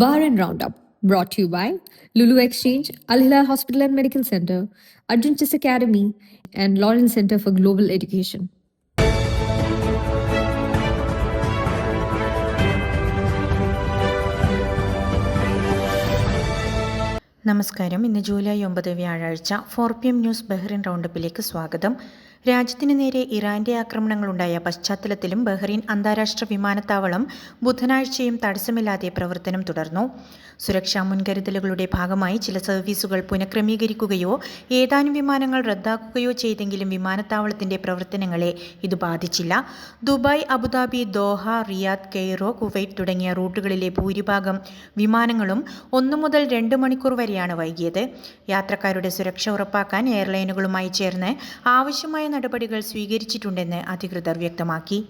Bar and Roundup, brought to you by Lulu Exchange, Al Hilal Hospital and Medical Center, Adventist Academy, and Lawrence Center for Global Education. നമസ്കാരം. ഇന്ന് July 9 വ്യാഴാഴ്ച 4 PM news Bahrain റൗണ്ടപ്പിലേക്ക് സ്വാഗതം. രാജ്യത്തിന് നേരെ ഇറാന്റെ ആക്രമണങ്ങളുണ്ടായ പശ്ചാത്തലത്തിലും Bahrain അന്താരാഷ്ട്ര വിമാനത്താവളം ബുധനാഴ്ചയും തടസ്സമില്ലാതെ പ്രവർത്തനം തുടർന്നു. സുരക്ഷാ മുൻകരുതലുകളുടെ ഭാഗമായി ചില സർവീസുകൾ പുനഃക്രമീകരിക്കുകയോ ഏതാനും വിമാനങ്ങൾ റദ്ദാക്കുകയോ ചെയ്തെങ്കിലും വിമാനത്താവളത്തിന്റെ പ്രവർത്തനങ്ങളെ ഇത് ബാധിച്ചില്ല. Dubai, Abu Dhabi, Doha, Riyadh, Cairo, Kuwait തുടങ്ങിയ റൂട്ടുകളിലെ ഭൂരിഭാഗം വിമാനങ്ങളും 1 മുതൽ 2 മണിക്കൂർ വരെയാണ് വൈകിയത്. യാത്രക്കാരുടെ സുരക്ഷ ഉറപ്പാക്കാൻ എയർലൈനുകളുമായി ചേർന്ന് ആവശ്യമായ നടപടികൾ സ്വീകരിച്ചിട്ടുണ്ടെന്ന് അധികൃതർ വ്യക്തമാക്കി.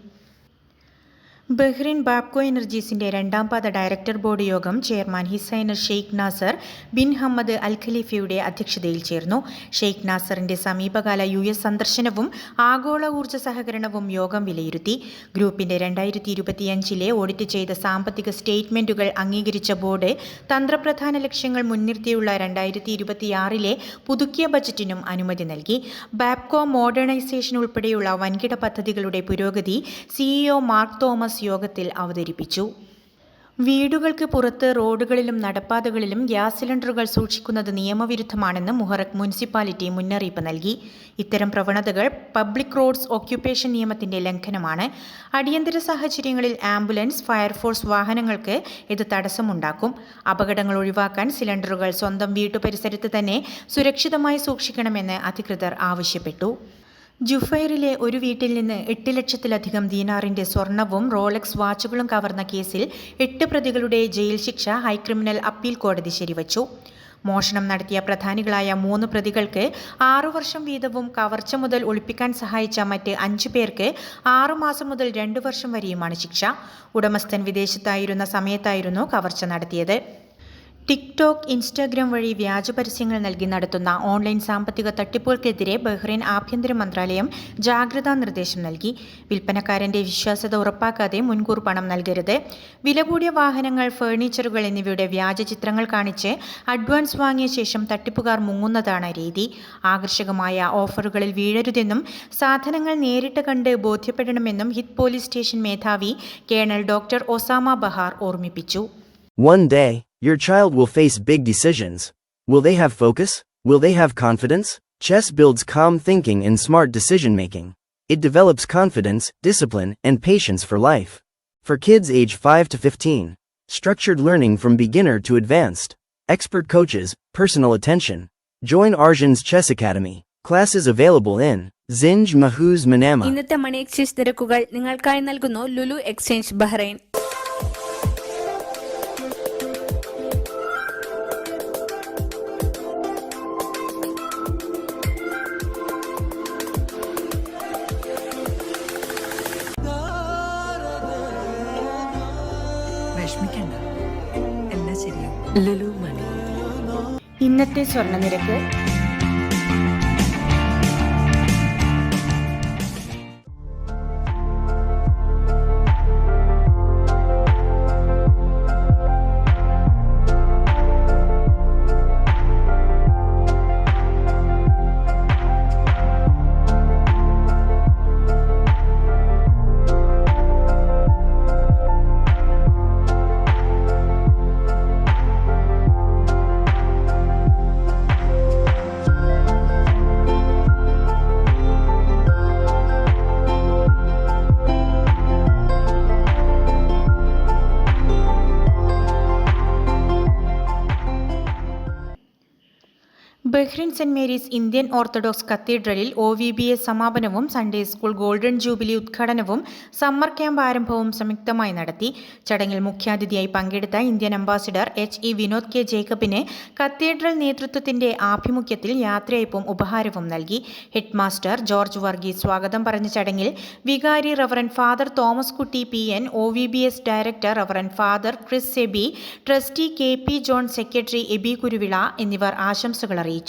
ബഹ്റിൻ ബാപ്കോ എനർജീസിന്റെ 2ാം പാദ ഡയറക്ടർ ബോർഡ് യോഗം chairman His Highness Sheikh Nasser bin Hamad Al ഖലീഫയുടെ അധ്യക്ഷതയിൽ ചേർന്നു. ഷെയ്ഖ് നാസറിന്റെ സമീപകാല US സന്ദർശനവും ആഗോള ഊർജ്ജ സഹകരണവും യോഗം വിലയിരുത്തി. ഗ്രൂപ്പിന്റെ 2025 ഓഡിറ്റ് ചെയ്ത സാമ്പത്തിക സ്റ്റേറ്റ്മെന്റുകൾ അംഗീകരിച്ച ബോർഡ് തന്ത്രപ്രധാന ലക്ഷ്യങ്ങൾ മുൻനിർത്തിയുള്ള 2026 പുതുക്കിയ ബജറ്റിനും അനുമതി നൽകി. ബാപ്കോ മോഡേണൈസേഷൻ ഉൾപ്പെടെയുള്ള വൻകിട പദ്ധതികളുടെ പുരോഗതി CEO മാർക്ക് തോമസ് യോഗത്തിൽ അവതരിപ്പിച്ചു. വീടുകൾക്ക് പുറത്ത് റോഡുകളിലും നടപ്പാതകളിലും ഗ്യാസ് സിലിണ്ടറുകൾ സൂക്ഷിക്കുന്നത് നിയമവിരുദ്ധമാണെന്ന് മുഹറഖ് മുനിസിപ്പാലിറ്റി മുന്നറിയിപ്പ് നൽകി. ഇത്തരം പ്രവണതകൾ പബ്ലിക് റോഡ്സ് ഓക്യുപ്പേഷൻ നിയമത്തിന്റെ ലംഘനമാണ്. അടിയന്തര സാഹചര്യങ്ങളിൽ ആംബുലൻസ്, ഫയർഫോഴ്സ് വാഹനങ്ങൾക്ക് ഇത് തടസ്സമുണ്ടാക്കും. അപകടങ്ങൾ ഒഴിവാക്കാൻ സിലിണ്ടറുകൾ സ്വന്തം വീട്ടുപരിസരത്ത് തന്നെ സുരക്ഷിതമായി സൂക്ഷിക്കണമെന്ന് അധികൃതർ ആവശ്യപ്പെട്ടു. ജുഫൈറിലെ ഒരു വീട്ടിൽ നിന്ന് 8 ലക്ഷത്തിലധികം ദീനാറിന്റെ സ്വർണവും റോളക്സ് വാച്ചുകളും കവർന്ന കേസിൽ 8 പ്രതികളുടെ ജയിൽ ശിക്ഷ ഹൈക്രിമിനൽ അപ്പീൽ കോടതി ശരിവച്ചു. മോഷണം നടത്തിയ പ്രധാനികളായ 3 പ്രതികൾക്ക് 6 വർഷം വീതവും കവർച്ച മുതൽ ഒളിപ്പിക്കാൻ സഹായിച്ച മറ്റ് 5 പേർക്ക് 6 മാസം മുതൽ 2 വർഷം വരെയുമാണ് ശിക്ഷ. ഉടമസ്ഥൻ വിദേശത്തായിരുന്ന സമയത്തായിരുന്നു കവർച്ച നടത്തിയത്. ടിക്ടോക്ക്, ഇൻസ്റ്റാഗ്രാം വഴി വ്യാജ പരസ്യങ്ങൾ നൽകി നടത്തുന്ന ഓൺലൈൻ സാമ്പത്തിക തട്ടിപ്പുകൾക്കെതിരെ ബഹ്റിൻ ആഭ്യന്തര മന്ത്രാലയം ജാഗ്രതാ നിർദ്ദേശം നൽകി. വിൽപ്പനക്കാരന്റെ വിശ്വാസ്യത ഉറപ്പാക്കാതെ മുൻകൂർ പണം നൽകരുത്. വില കൂടിയ വാഹനങ്ങൾ, ഫേർണിച്ചറുകൾ എന്നിവയുടെ വ്യാജ ചിത്രങ്ങൾ കാണിച്ച് അഡ്വാൻസ് വാങ്ങിയ ശേഷം തട്ടിപ്പുകാർ മുങ്ങുന്നതാണ് രീതി. ആകർഷകമായ ഓഫറുകളിൽ വീഴരുതെന്നും സാധനങ്ങൾ നേരിട്ട് കണ്ട് ബോധ്യപ്പെടണമെന്നും ഹിറ്റ് പോലീസ് സ്റ്റേഷൻ മേധാവി കേണൽ ഡോക്ടർ ഒസാമ ബഹാർ ഓർമ്മിപ്പിച്ചു. One day, your child will face big decisions. Will they have focus? Will they have confidence? Chess builds calm thinking and smart decision-making. It develops confidence, discipline, and patience for life. For kids age 5 to 15, structured learning from beginner to advanced. Expert coaches, personal attention. Join Arjan's Chess Academy. Classes available in Zinj Mahuz Manama. ഇന്നത്തെ money exchange നിരക്കുകൾ നിങ്ങൾക്കായി നൽകുന്നു Lulu exchange Bahrain. ഇന്നത്തെ സ്വർണ്ണ നിരക്ക് Bahrain Saint Mary's Indian Orthodox കത്തീഡ്രലിൽ OVBS സമാപനവും Sunday school golden jubilee ഉദ്ഘാടനവും സമ്മർ ക്യാമ്പ് ആരംഭവും സംയുക്തമായി നടത്തി. ചടങ്ങിൽ മുഖ്യാതിഥിയായി പങ്കെടുത്ത Indian ambassador HE Vinod K ജേക്കബിന് കത്തീഡ്രൽ നേതൃത്വത്തിന്റെ ആഭിമുഖ്യത്തിൽ യാത്രയയപ്പും ഉപഹാരവും നൽകി. ഹെഡ് മാസ്റ്റർ ജോർജ് വർഗീസ് സ്വാഗതം പറഞ്ഞ ചടങ്ങിൽ വികാരി reverend father Thomas Kutty PN, OVBS director reverend father Chris Sebi, trustee KP John, secretary Aby Kuruvilla എന്നിവർ ആശംസകൾ അറിയിച്ചു.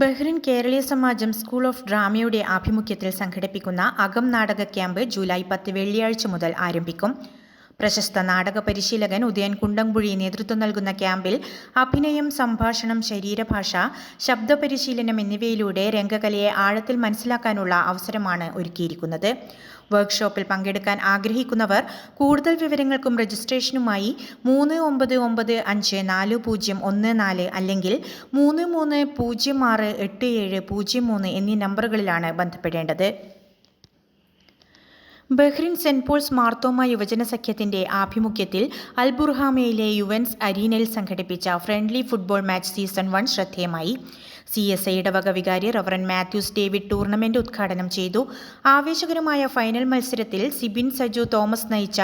ബഹ്റിൻ കേരളീയ സമാജം സ്കൂൾ ഓഫ് ഡ്രാമയുടെ ആഭിമുഖ്യത്തിൽ സംഘടിപ്പിക്കുന്ന അകം നാടക ക്യാമ്പ് ജൂലൈ 10 വെള്ളിയാഴ്ച മുതൽ ആരംഭിക്കും. പ്രശസ്ത നാടക പരിശീലകൻ ഉദയൻ കുണ്ടംപുഴി നേതൃത്വം നൽകുന്ന ക്യാമ്പിൽ അഭിനയം, സംഭാഷണം, ശരീരഭാഷ, ശബ്ദപരിശീലനം എന്നിവയിലൂടെ രംഗകലയെ ആഴത്തിൽ മനസ്സിലാക്കാനുള്ള അവസരമാണ് ഒരുക്കിയിരിക്കുന്നത്. വർക്ക്ഷോപ്പിൽ പങ്കെടുക്കാൻ ആഗ്രഹിക്കുന്നവർ കൂടുതൽ വിവരങ്ങൾക്കും രജിസ്ട്രേഷനുമായി 39954014 അല്ലെങ്കിൽ 33068703 എന്നീ നമ്പറുകളിലാണ് ബന്ധപ്പെടേണ്ടത്. ബഹ്റിൻ സെന്റ് പോൾസ് മാർത്തോമ യുവജന സഖ്യത്തിന്റെ ആഭിമുഖ്യത്തിൽ അൽ ബുർഹാമയിലെ യുവൻസ് അരീനയിൽ സംഘടിപ്പിച്ച ഫ്രണ്ട്ലി ഫുട്ബോൾ മാച്ച് സീസൺ 1 ശ്രദ്ധേയമായി. CSI ഇടവക വികാരി റവറന്റ് മാത്യൂസ് ഡേവിഡ് ടൂർണമെന്റ് ഉദ്ഘാടനം ചെയ്തു. ആവേശകരമായ ഫൈനൽ മത്സരത്തിൽ സിബിൻ സജു തോമസ് നയിച്ച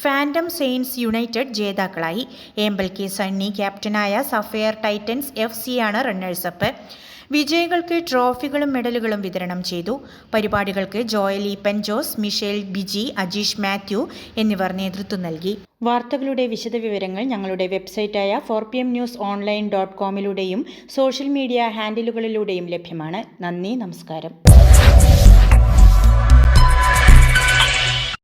ഫാൻഡം സെയിൻസ് യുണൈറ്റഡ് ജേതാക്കളായി. ഏമ്പൽ കെ സണ്ണി ക്യാപ്റ്റനായ സഫയർ ടൈറ്റൻസ് FC ആണ് റണ്ണേഴ്സപ്പ്. വിജയികൾക്ക് ട്രോഫികളും മെഡലുകളും വിതരണം ചെയ്തു. പരിപാടികൾക്ക് ജോയൽ ഈപ്പൻ ജോസ്, മിഷേൽ ബിജി, അജീഷ് മാത്യു എന്നിവർ നേതൃത്വം നൽകി. വാർത്തകളുടെ വിശദവിവരങ്ങൾ ഞങ്ങളുടെ വെബ്സൈറ്റായ 4pmnewsonline.com സോഷ്യൽ മീഡിയ ഹാൻഡിലുകളിലൂടെയും ലഭ്യമാണ്. നന്ദി, നമസ്കാരം.